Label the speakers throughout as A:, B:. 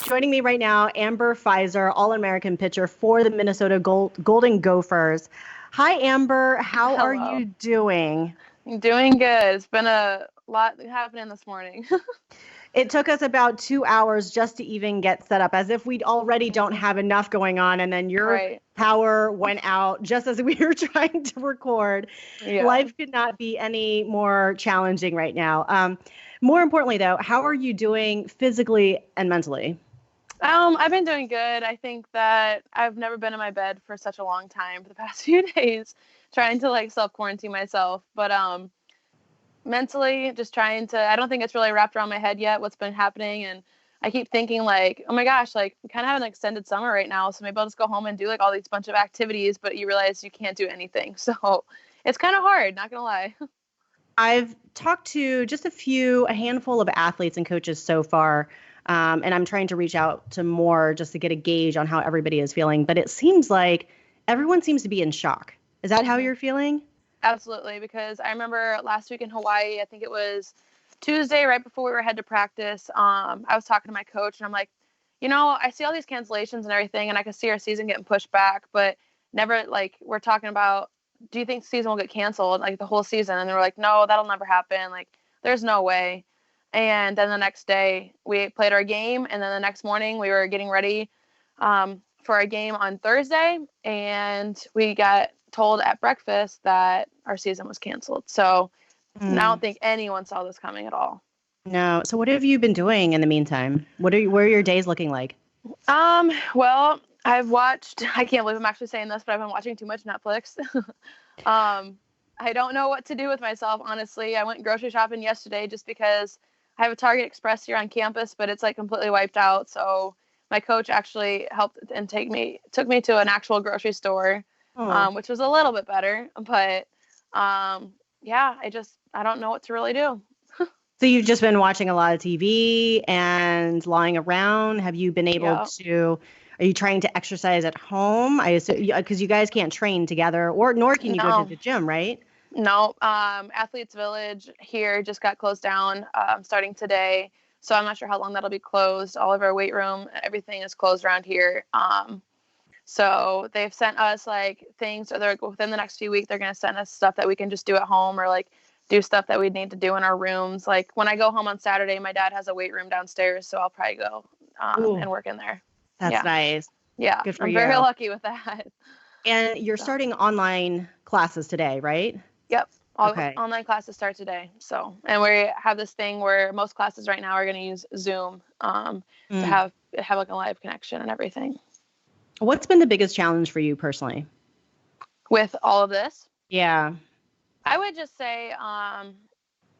A: Joining me right now, Amber Fiser, All-American pitcher for the Minnesota Golden Gophers. Hi, Amber. How are
B: Hello.
A: you doing?
B: Doing good. It's been a lot happening this morning.
A: It took us about 2 hours just to even get set up, as if we already don't have enough going on, and then your
B: Right.
A: power went out just as we were trying to record.
B: Yeah.
A: Life could not be any more challenging right now. More importantly, though, how are you doing physically and mentally?
B: I've been doing good. I think that I've never been in my bed for such a long time for the past few days, trying to like self-quarantine myself. But mentally just trying to, I don't think it's really wrapped around my head yet what's been happening. And I keep thinking like, oh my gosh, like we kind of have an extended summer right now. So maybe I'll just go home and do like all these bunch of activities, but you realize you can't do anything. So it's kind of hard, not gonna lie.
A: I've talked to just a handful of athletes and coaches so far, and I'm trying to reach out to more just to get a gauge on how everybody is feeling. But it seems like everyone seems to be in shock. Is that how you're feeling?
B: Absolutely, because I remember last week in Hawaii, I think it was Tuesday, right before we were head to practice. I was talking to my coach, and I'm like, I see all these cancellations and everything, and I can see our season getting pushed back, but never like we're talking about, do you think the season will get canceled, like the whole season? And they were like, no, that'll never happen. Like, there's no way. And then the next day we played our game, and then the next morning we were getting ready for our game on Thursday, and we got told at breakfast that our season was canceled. So I don't think anyone saw this coming at all.
A: No. So what have you been doing in the meantime? Where are your days looking like?
B: Well, I've watched, I can't believe I'm actually saying this, but I've been watching too much Netflix. I don't know what to do with myself, honestly. I went grocery shopping yesterday just because I have a Target Express here on campus, but it's like completely wiped out. So my coach actually helped and took me to an actual grocery store,
A: Oh.
B: which was a little bit better. But yeah, I don't know what to really do.
A: So you've just been watching a lot of TV and lying around. Have you been able
B: Yeah.
A: to? Are you trying to exercise at home? I assume because you guys can't train together, or nor can you go to
B: No,
A: the gym, right?
B: no. Athletes Village here just got closed down starting today. So I'm not sure how long that'll be closed. All of our weight room, everything is closed around here. So they've sent us like things, or they're within the next few weeks, they're going to send us stuff that we can just do at home, or like do stuff that we need to do in our rooms. Like when I go home on Saturday, my dad has a weight room downstairs, so I'll probably go
A: Ooh,
B: and work in there.
A: that's
B: Yeah.
A: nice.
B: Yeah.
A: Good for
B: I'm very
A: you.
B: lucky with that.
A: And you're
B: So,
A: starting online classes today, right?
B: yep. All
A: Okay.
B: online classes start today. So, and we have this thing where most classes right now are going to use Zoom to
A: Mm.
B: have like a live connection and everything.
A: What's been the biggest challenge for you personally?
B: With all of this,
A: Yeah.
B: I would just say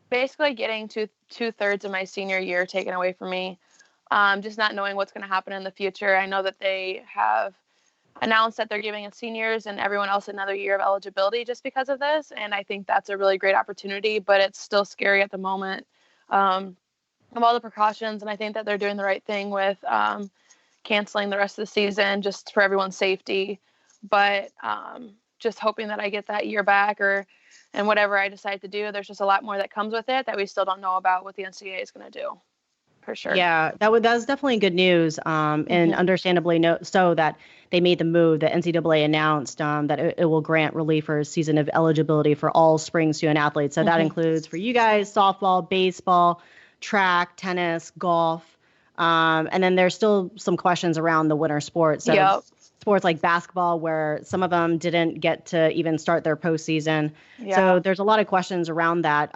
B: basically getting to 2/3 of my senior year taken away from me. Just not knowing what's going to happen in the future. I know that they have announced that they're giving seniors and everyone else another year of eligibility just because of this. And I think that's a really great opportunity, but it's still scary at the moment of all the precautions. And I think that they're doing the right thing with canceling the rest of the season just for everyone's safety. But just hoping that I get that year back, and whatever I decide to do, there's just a lot more that comes with it that we still don't know about what the NCAA is going to do, for sure.
A: Yeah, that was definitely good news, and
B: Mm-hmm.
A: understandably so that they made the move. The NCAA announced that it will grant relief for a season of eligibility for all spring student athletes. So that
B: Mm-hmm.
A: includes for you guys softball, baseball, track, tennis, golf, and then there's still some questions around the winter sports. So
B: Yep.
A: sports like basketball, where some of them didn't get to even start their postseason. So
B: Yeah.
A: there's a lot of questions around that.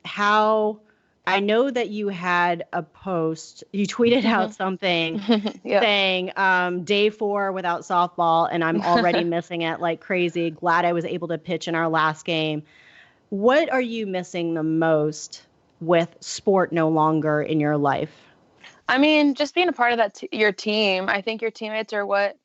A: How I know that you had a post, you tweeted out something
B: Mm-hmm. Yep.
A: saying day 4 without softball, and I'm already missing it like crazy. Glad I was able to pitch in our last game. What are you missing the most with sport no longer in your life?
B: I mean, just being a part of your team. I think your teammates are what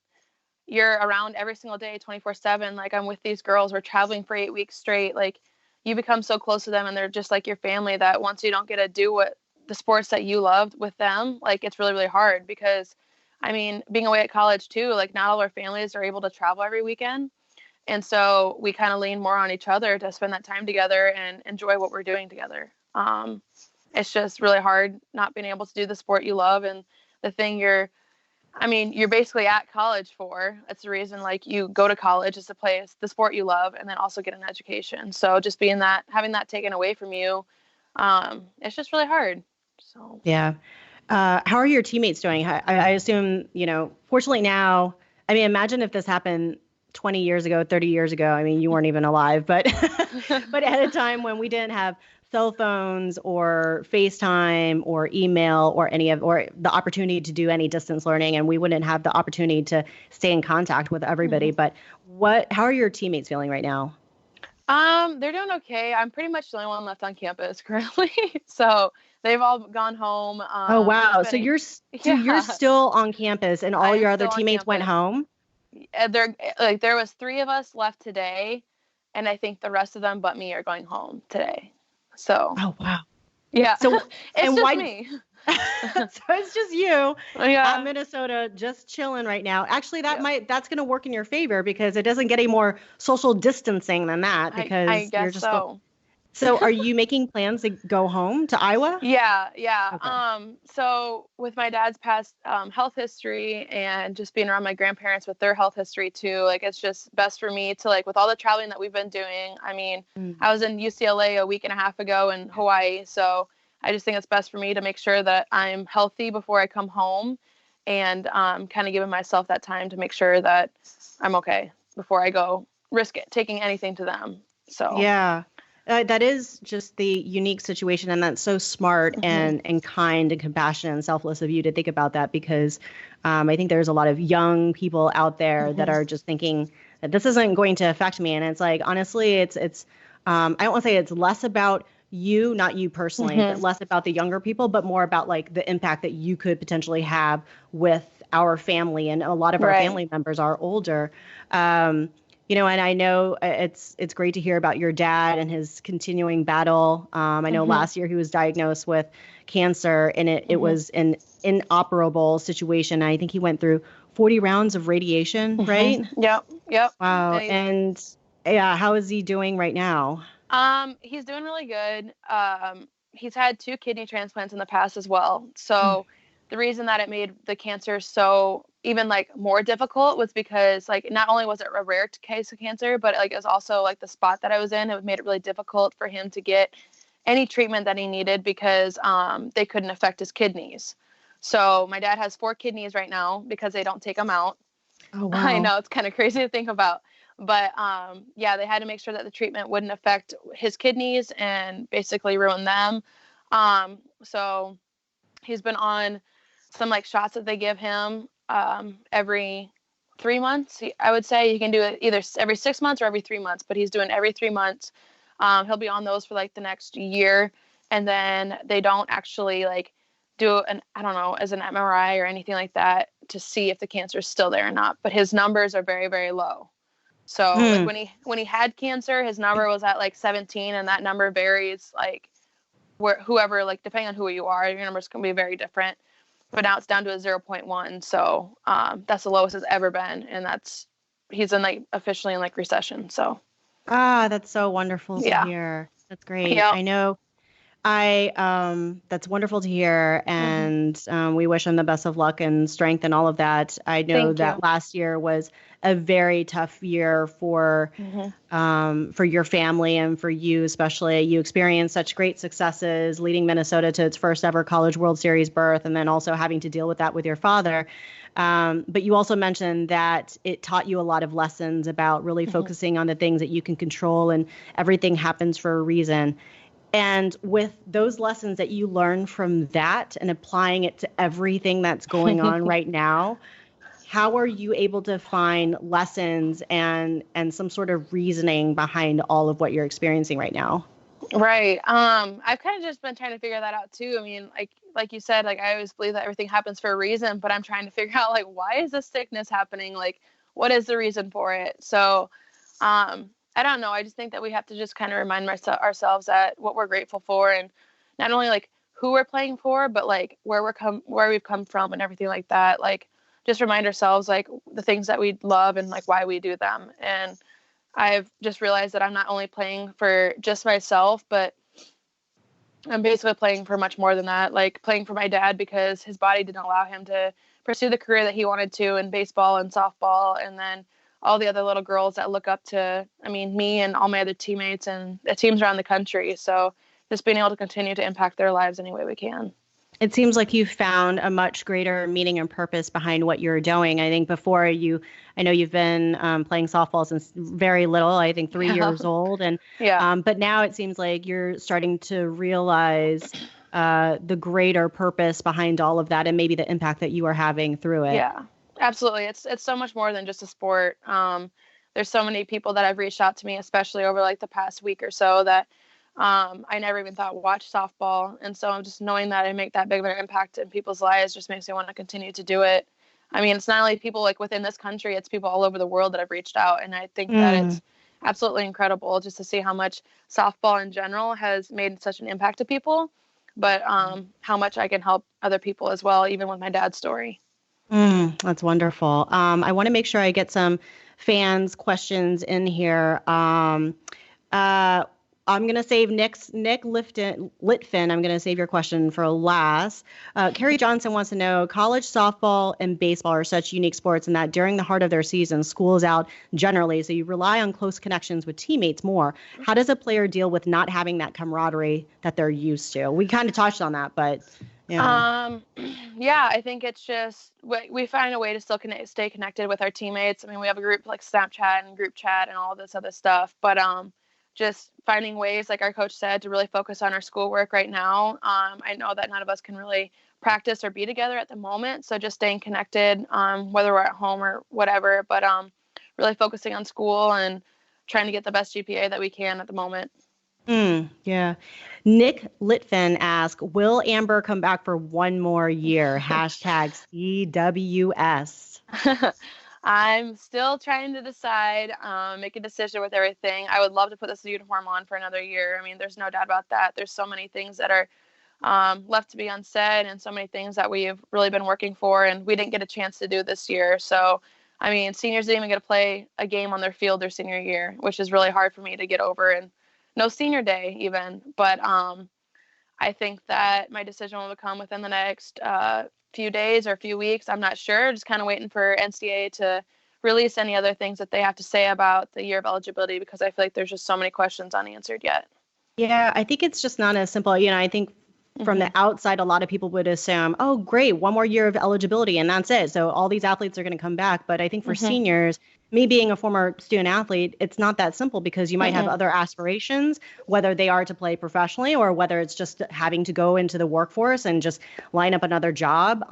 B: you're around every single day, 24/7. Like I'm with these girls, we're traveling for 8 weeks straight. Like you become so close to them, and they're just like your family, that once you don't get to do what the sports that you loved with them, like it's really, really hard. Because I mean, being away at college too, like not all our families are able to travel every weekend. And so we kind of lean more on each other to spend that time together and enjoy what we're doing together. It's just really hard not being able to do the sport you love and the thing you're basically at college for. That's the reason, like, you go to college is to play the sport you love and then also get an education. So just having that taken away from you, it's just really hard. So
A: Yeah. How are your teammates doing? I assume, fortunately now, I mean, imagine if this happened 20 years ago, 30 years ago. I mean, you weren't even alive, but but at a time when we didn't have cell phones or FaceTime or email or the opportunity to do any distance learning, and we wouldn't have the opportunity to stay in contact with everybody. But how are your teammates feeling right now?
B: They're doing okay. I'm pretty much the only one left on campus currently. So they've all gone home.
A: Oh, wow. So you're still on campus and all your other teammates went home?
B: There was 3 of us left today, and I think the rest of them but me are going home today. So
A: oh, wow.
B: Yeah.
A: So
B: it's
A: and
B: just me.
A: So it's just you at Minnesota just chilling right now. Actually, that's going to work in your favor because it doesn't get any more social distancing than that, because
B: I guess
A: you're just
B: so.
A: So are you making plans to go home to Iowa?
B: Yeah.
A: Okay.
B: So with my dad's past health history and just being around my grandparents with their health history too, like, it's just best for me to, like, with all the traveling that we've been doing. I mean, I was in UCLA a week and a half ago in Hawaii, so I just think it's best for me to make sure that I'm healthy before I come home, and kind of giving myself that time to make sure that I'm okay before I go risk it, taking anything to them. So
A: yeah. That is just the unique situation, and that's so smart and kind and compassionate and selfless of you to think about that, because I think there's a lot of young people out there that are just thinking that this isn't going to affect me. And it's like, honestly, it's I don't want to say it's less about you, not you personally, but less about the younger people, but more about, like, the impact that you could potentially have with our family. And a lot of our family members are older. And I know it's great to hear about your dad and his continuing battle. I know last year he was diagnosed with cancer, and it was an inoperable situation. I think he went through 40 rounds of radiation, right?
B: Yep.
A: Wow. And yeah, how is he doing right now?
B: He's doing really good. He's had 2 kidney transplants in the past as well. So the reason that it made the cancer so even, like, more difficult was because, like, not only was it a rare case of cancer, but, like, it was also, like, the spot that I was in. It made it really difficult for him to get any treatment that he needed because they couldn't affect his kidneys. So my dad has 4 kidneys right now because they don't take them out.
A: Oh, wow.
B: I know, it's kind of crazy to think about. But they had to make sure that the treatment wouldn't affect his kidneys and basically ruin them. So he's been on some, like, shots that they give him every 3 months. I would say you can do it either every 6 months or every 3 months, but he's doing every 3 months. He'll be on those for, like, the next year, and then they don't actually, like, do I don't know, as an MRI or anything like that to see if the cancer is still there or not. But his numbers are very, very low. So like when he had cancer, his number was at, like, 17, and that number varies, like, whoever, like, depending on who you are, your numbers can be very different. But now it's down to a 0.1. So that's the lowest it's ever been. And he's officially in, like, recession. So.
A: That's so wonderful to hear. That's great.
B: Yep.
A: I know that's wonderful to hear. And we wish him the best of luck and strength and all of that. I know that last year was a very tough year for your family and for you, especially. You experienced such great successes, leading Minnesota to its first ever College World Series berth, and then also having to deal with that with your father. But you also mentioned that it taught you a lot of lessons about really focusing on the things that you can control, and everything happens for a reason. And with those lessons that you learned from that and applying it to everything that's going on right now, how are you able to find lessons and some sort of reasoning behind all of what you're experiencing right now?
B: Right. I've kind of just been trying to figure that out too. I mean, like you said, like, I always believe that everything happens for a reason, but I'm trying to figure out, like, why is this sickness happening? Like, what is the reason for it? So, I don't know. I just think that we have to just kind of remind ourselves that what we're grateful for, and not only, like, who we're playing for, but, like, where we've come from and everything like that. Like, just remind ourselves, like, the things that we love and, like, why we do them. And I've just realized that I'm not only playing for just myself, but I'm basically playing for much more than that, like playing for my dad because his body didn't allow him to pursue the career that he wanted to in baseball and softball. And then all the other little girls that look up to, I mean, me and all my other teammates and the teams around the country. So just being able to continue to impact their lives any way we can.
A: It seems like you found a much greater meaning and purpose behind what you're doing. I think I know you've been playing softball since very little, I think 3 years old. And but now it seems like you're starting to realize the greater purpose behind all of that and maybe the impact that you are having through it.
B: Yeah, absolutely. It's so much more than just a sport. There's so many people that have reached out to me, especially over like the past week or so, that I never even thought watch softball. And so I'm just knowing that I make that big of an impact in people's lives just makes me want to continue to do it. I mean, it's not only people like within this country, it's people all over the world that have reached out. And I think that it's absolutely incredible just to see how much softball in general has made such an impact to people, but how much I can help other people as well, even with my dad's story.
A: That's wonderful. I want to make sure I get some fans questions in here. I'm going to save Nick Litfin. I'm going to save your question for last. Carrie Johnson wants to know, college softball and baseball are such unique sports in that during the heart of their season, school is out generally, so you rely on close connections with teammates more. How does a player deal with not having that camaraderie that they're used to? We kind of touched on that, but yeah.
B: Yeah, I think it's just we find a way to still stay connected with our teammates. I mean, we have a group like Snapchat and group chat and all this other stuff, but just finding ways, like our coach said, to really focus on our schoolwork right now. I know that none of us can really practice or be together at the moment, so just staying connected, whether we're at home or whatever, but really focusing on school and trying to get the best GPA that we can at the moment.
A: Yeah. Nick Litfin asked, will Amber come back for one more year? #CWS.
B: I'm still trying to decide, make a decision with everything. I would love to put this uniform on for another year. I mean, there's no doubt about that. There's so many things that are left to be unsaid and so many things that we've really been working for and we didn't get a chance to do this year. So, I mean, seniors didn't even get to play a game on their field their senior year, which is really hard for me to get over, and no senior day even. But I think that my decision will come within the next few days or a few weeks. I'm not sure. Just kind of waiting for NCAA to release any other things that they have to say about the year of eligibility, because I feel like there's just so many questions unanswered yet.
A: Yeah, I think it's just not as simple. I think from the outside, a lot of people would assume, oh, great, one more year of eligibility and that's it. So all these athletes are going to come back. But I think for seniors, me being a former student athlete, it's not that simple because you might have other aspirations, whether they are to play professionally or whether it's just having to go into the workforce and just line up another job.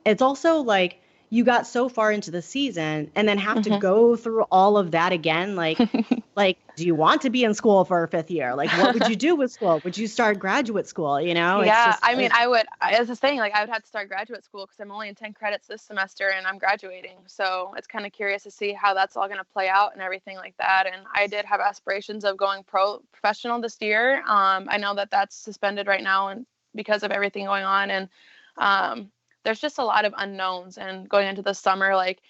A: It's also like you got so far into the season and then have to go through all of that again. Like, do you want to be in school for a fifth year? Like, what would you do with school? Would you start graduate school?
B: Yeah, it's just, I mean, I would, as a thing, like I would have to start graduate school because I'm only in 10 credits this semester and I'm graduating. So it's kind of curious to see how that's all going to play out and everything like that. And I did have aspirations of going professional this year. I know that that's suspended right now and because of everything going on. And there's just a lot of unknowns, and going into the summer, like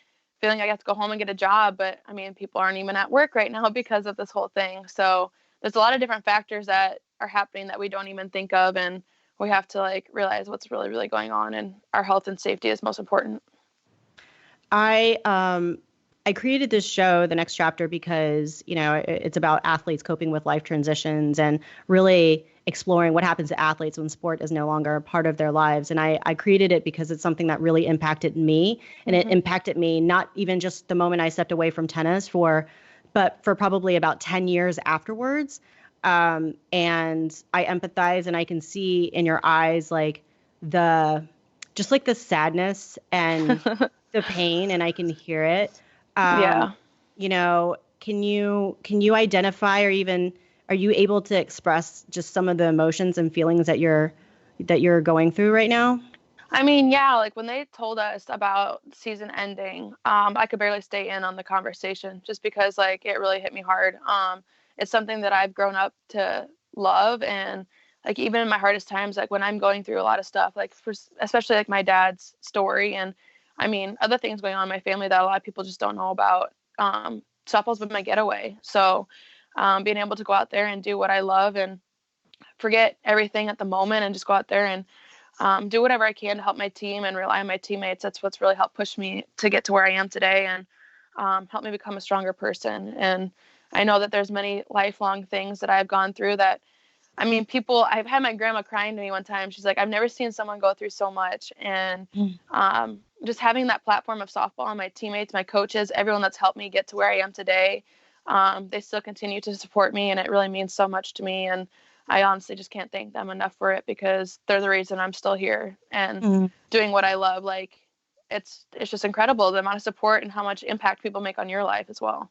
B: feeling like I have to go home and get a job. But I mean, people aren't even at work right now because of this whole thing. So there's a lot of different factors that are happening that we don't even think of. And we have to like realize what's really, really going on, and our health and safety is most important.
A: I created this show, The Next Chapter, because, it's about athletes coping with life transitions and really exploring what happens to athletes when sport is no longer a part of their lives. And I created it because it's something that really impacted me. And it impacted me not even just the moment I stepped away from tennis but for probably about 10 years afterwards. And I empathize, and I can see in your eyes, like the sadness and the pain, and I can hear it. Can you identify, or even are you able to express just some of the emotions and feelings that you're going through right now?
B: I mean, yeah, like when they told us about season ending, I could barely stay in on the conversation just because like it really hit me hard. It's something that I've grown up to love, and like even in my hardest times, like when I'm going through a lot of stuff, like especially like my dad's story, and I mean other things going on in my family that a lot of people just don't know about. Softball's been my getaway, so being able to go out there and do what I love and forget everything at the moment and just go out there and do whatever I can to help my team and rely on my teammates. That's what's really helped push me to get to where I am today and help me become a stronger person. And I know that there's many lifelong things that I've gone through that, I mean, I've had my grandma crying to me one time. She's like, I've never seen someone go through so much. And just having that platform of softball and my teammates, my coaches, everyone that's helped me get to where I am today, they still continue to support me. And it really means so much to me. And I honestly just can't thank them enough for it because they're the reason I'm still here and doing what I love. Like, it's just incredible, the amount of support and how much impact people make on your life as well.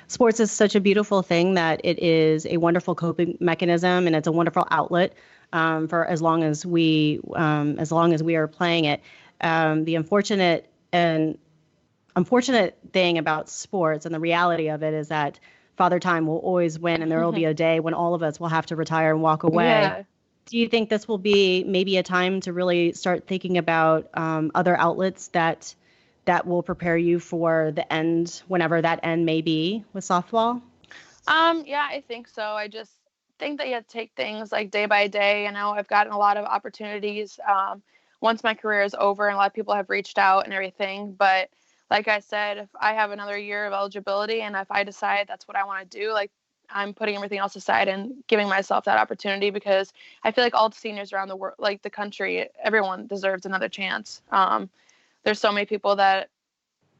A: Sports is such a beautiful thing that it is a wonderful coping mechanism and it's a wonderful outlet for as long as we are playing it. The unfortunate thing about sports and the reality of it is that Father Time will always win, and there will be a day when all of us will have to retire and walk away. Yeah. Do you think this will be maybe a time to really start thinking about other outlets that will prepare you for the end, whenever that end may be with softball?
B: Yeah, I think so. I just think that you have to take things like day by day. I've gotten a lot of opportunities once my career is over, and a lot of people have reached out and everything. But like I said, if I have another year of eligibility and if I decide that's what I want to do, like, I'm putting everything else aside and giving myself that opportunity because I feel like all the seniors around the world, like the country, everyone deserves another chance. There's so many people that,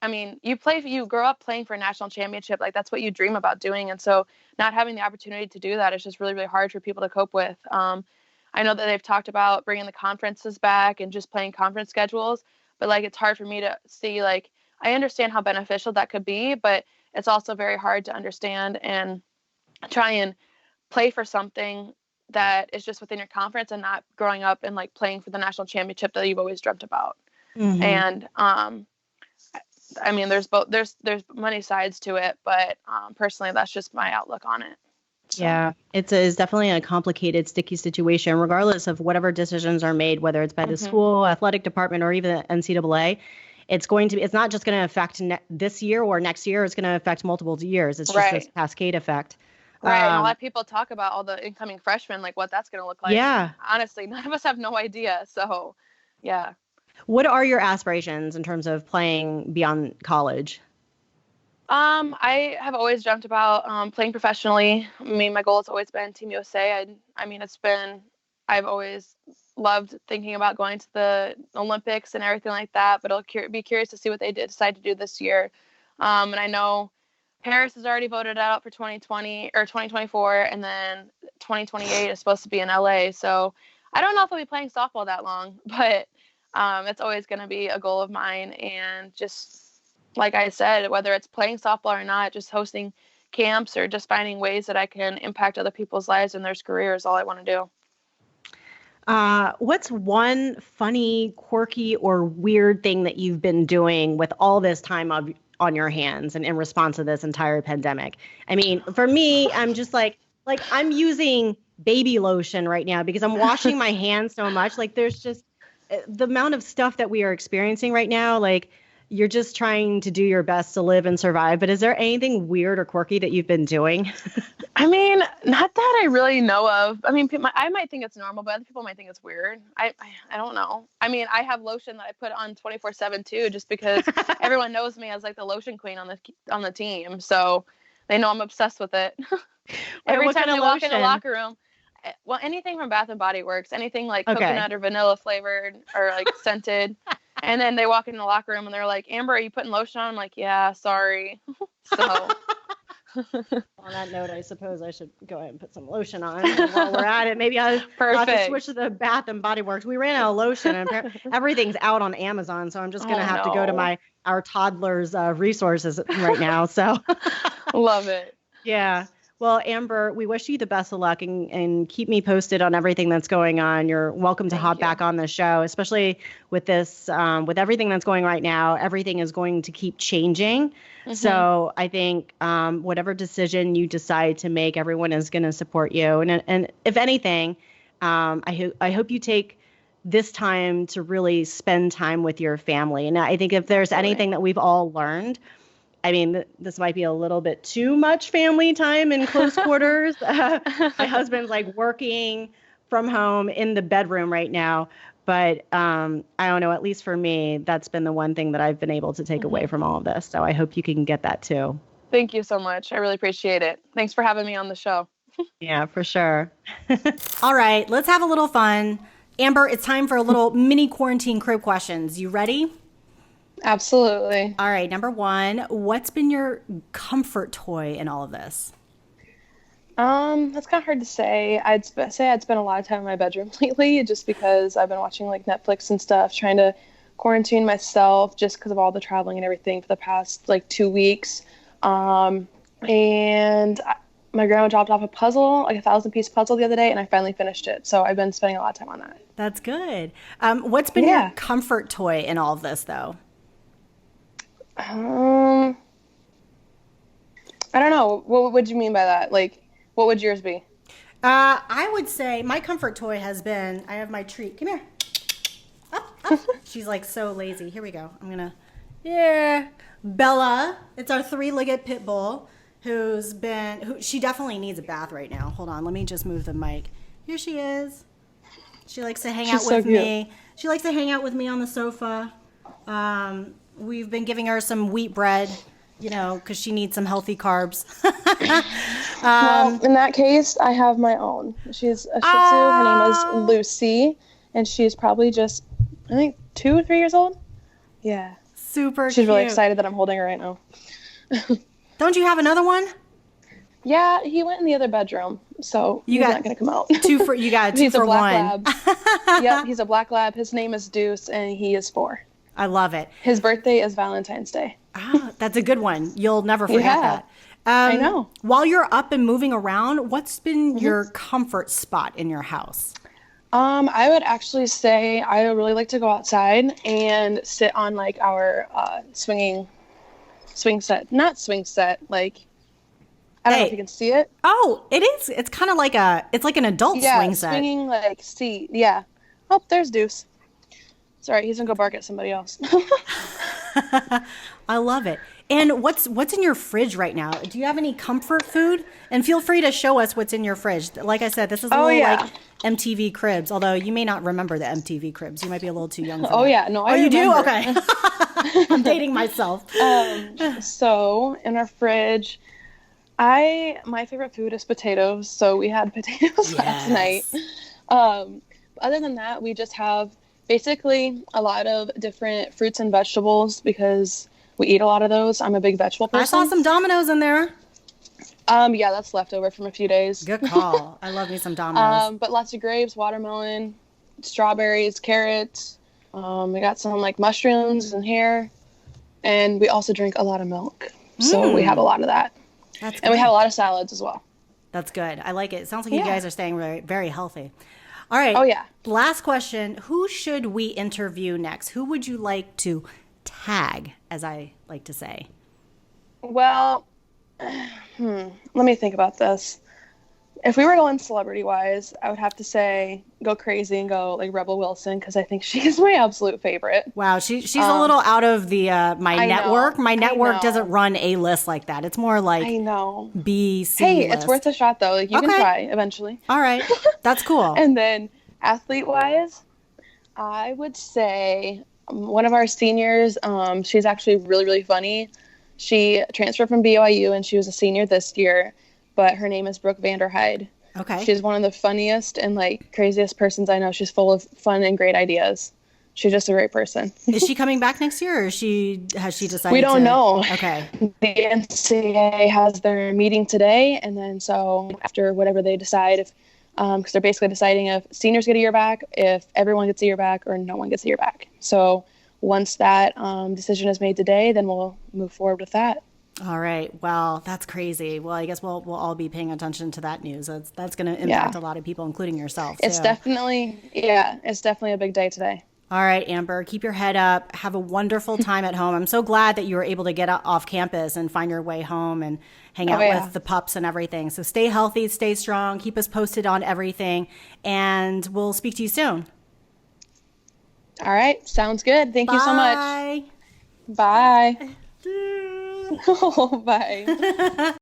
B: I mean, you grow up playing for a national championship. Like, that's what you dream about doing. And so not having the opportunity to do that is just really, really hard for people to cope with. I know that they've talked about bringing the conferences back and just playing conference schedules, but like, it's hard for me to see, like, I understand how beneficial that could be, but it's also very hard to understand and try and play for something that is just within your conference and not growing up and like playing for the national championship that you've always dreamt about. And I mean, there's many sides to it, but personally, that's just my outlook on it. So.
A: Yeah, it's definitely a complicated, sticky situation, regardless of whatever decisions are made, whether it's by the school, athletic department, or even the NCAA. It's not just going to affect this year or next year. It's going to affect multiple years. It's just this cascade effect.
B: Right. And a lot of people talk about all the incoming freshmen, like what that's going to look like.
A: Yeah.
B: Honestly, none of us have no idea. So, yeah.
A: What are your aspirations in terms of playing beyond college?
B: I have always dreamt about playing professionally. I mean, my goal has always been Team USA. I've always loved thinking about going to the Olympics and everything like that, but I'll be curious to see what they decide to do this year. And I know Paris has already voted out for 2020 or 2024, and then 2028 is supposed to be in LA. So I don't know if I'll be playing softball that long, but it's always going to be a goal of mine. And just like I said, whether it's playing softball or not, just hosting camps or just finding ways that I can impact other people's lives and their careers, all I want to do.
A: What's one funny, quirky, or weird thing that you've been doing with all this time on your hands and in response to this entire pandemic? I mean, for me, I'm just like I'm using baby lotion right now because I'm washing my hands so much. Like, there's just the amount of stuff that we are experiencing right now. Like, you're just trying to do your best to live and survive. But is there anything weird or quirky that you've been doing?
B: I mean, not that I really know of. I mean, I might think it's normal, but other people might think it's weird. I don't know. I mean, I have lotion that I put on 24/7 too, just because everyone knows me as like the lotion queen on the team. So they know I'm obsessed with it. Every time they walk in the locker room, well, anything from Bath and Body Works, anything like coconut or vanilla flavored or like scented. And then they walk in the locker room and they're like, Amber, are you putting lotion on? I'm like, yeah, sorry. So
A: on that note, I suppose I should go ahead and put some lotion on. And while we're at it, maybe I'll have to switch to the Bath and Body Works. We ran out of lotion and everything's out on Amazon. So I'm just going to have to go to our toddler's resources right now. So
B: love it.
A: Yeah. Well, Amber, we wish you the best of luck and keep me posted on everything that's going on. You're welcome to hop back on the show, especially with this, with everything that's going right now. Everything is going to keep changing. Mm-hmm. So I think whatever decision you decide to make, everyone is going to support you. And if anything, I hope you take this time to really spend time with your family. And I think if there's anything that we've all learned, I mean, this might be a little bit too much family time in close quarters. My husband's like working from home in the bedroom right now. But I don't know, at least for me, that's been the one thing that I've been able to take away from all of this. So I hope you can get that too.
B: Thank you so much. I really appreciate it. Thanks for having me on the show.
A: Yeah, for sure.
C: All right, let's have a little fun. Amber, it's time for a little mini quarantine crib questions. You ready?
B: Absolutely.
C: All right, number one, what's been your comfort toy in all of this?
B: That's kind of hard to say. Say I'd spent a lot of time in my bedroom lately just because I've been watching like Netflix and stuff, trying to quarantine myself just because of all the traveling and everything for the past like 2 weeks. My grandma dropped off a puzzle, like a 1,000-piece puzzle the other day, and I finally finished it. So I've been spending a lot of time on that.
C: That's good. What's been your comfort toy in all of this, though?
B: I don't know. What would you mean by that? Like, what would yours be?
C: I would say my comfort toy has been, I have my treat. Come here. Up. She's like so lazy. Here we go. Bella. It's our 3-legged pit bull she definitely needs a bath right now. Hold on. Let me just move the mic. Here she is. She likes to hang out with me. She likes to hang out with me on the sofa. We've been giving her some wheat bread, because she needs some healthy carbs.
B: Well, in that case, I have my own. She's a Shih Tzu. Her name is Lucy, and she's probably just, I think, 2 or 3 years old. Yeah.
C: Super cute.
B: She's really excited that I'm holding her right now.
C: Don't you have another one?
B: Yeah, he went in the other bedroom, so he's not going to come out.
C: You got two for one.
B: Lab. Yep, he's a black lab. His name is Deuce, and he is 4.
C: I love it.
B: His birthday is Valentine's Day.
C: That's a good one. You'll never forget that.
B: I know.
C: While you're up and moving around, what's been your comfort spot in your house?
B: I would actually say I really like to go outside and sit on like our swing set. Not swing set, like I don't know if you can see it.
C: Oh, it is. It's kind of like it's like an adult swing set.
B: Yeah, swinging like seat. Yeah. Oh, there's Deuce. Sorry, he's gonna go bark at somebody else.
C: I love it. And what's in your fridge right now? Do you have any comfort food? And feel free to show us what's in your fridge. Like I said, this is a little like MTV Cribs, although you may not remember the MTV Cribs. You might be a little too young for that.
B: Yeah, no, I
C: you
B: remember.
C: Do? Okay. I'm dating myself.
B: So in our fridge, my favorite food is potatoes. So we had potatoes last night. Other than that, we just have basically a lot of different fruits and vegetables because we eat a lot of those. I'm a big vegetable person.
C: I saw some Dominoes in there.
B: Yeah, that's leftover from a few days.
C: Good call. I love me some Dominoes.
B: But lots of grapes, watermelon, strawberries, carrots. We got some like mushrooms in here. And we also drink a lot of milk. So we have a lot of that.
C: That's good.
B: And we have a lot of salads as well.
C: That's good. I like it. It sounds like you guys are staying very, very healthy. All right.
B: Oh, yeah.
C: Last question. Who should we interview next? Who would you like to tag, as I like to say?
B: Well, let me think about this. If we were going celebrity-wise, I would have to say go crazy and go like Rebel Wilson because I think she's my absolute favorite.
C: Wow, she's a little out of the my network. My network doesn't run A list like that. It's more like B, C
B: Hey,
C: list.
B: It's worth a shot though. Like you can try eventually.
C: All right, that's cool.
B: And then athlete-wise, I would say one of our seniors. She's actually really, really funny. She transferred from BYU and she was a senior this year. But her name is Brooke Vanderhyde.
C: Okay.
B: She's one of the funniest and like craziest persons I know. She's full of fun and great ideas. She's just a great person.
C: Is she coming back next year, or has she decided?
B: We don't know.
C: Okay.
B: The NCAA has their meeting today, and then so after whatever they decide, if because they're basically deciding if seniors get a year back, if everyone gets a year back, or no one gets a year back. So once that decision is made today, then we'll move forward with that.
C: All right. Well, that's crazy. Well, I guess we'll all be paying attention to that news. That's going to impact a lot of people, including yourself.
B: It's definitely a big day today.
C: All right, Amber, keep your head up. Have a wonderful time at home. I'm so glad that you were able to get off campus and find your way home and hang out with the pups and everything. So stay healthy, stay strong, keep us posted on everything, and we'll speak to you soon.
B: All right. Sounds good. Thank you so much.
C: Bye.
B: Bye. Oh, bye.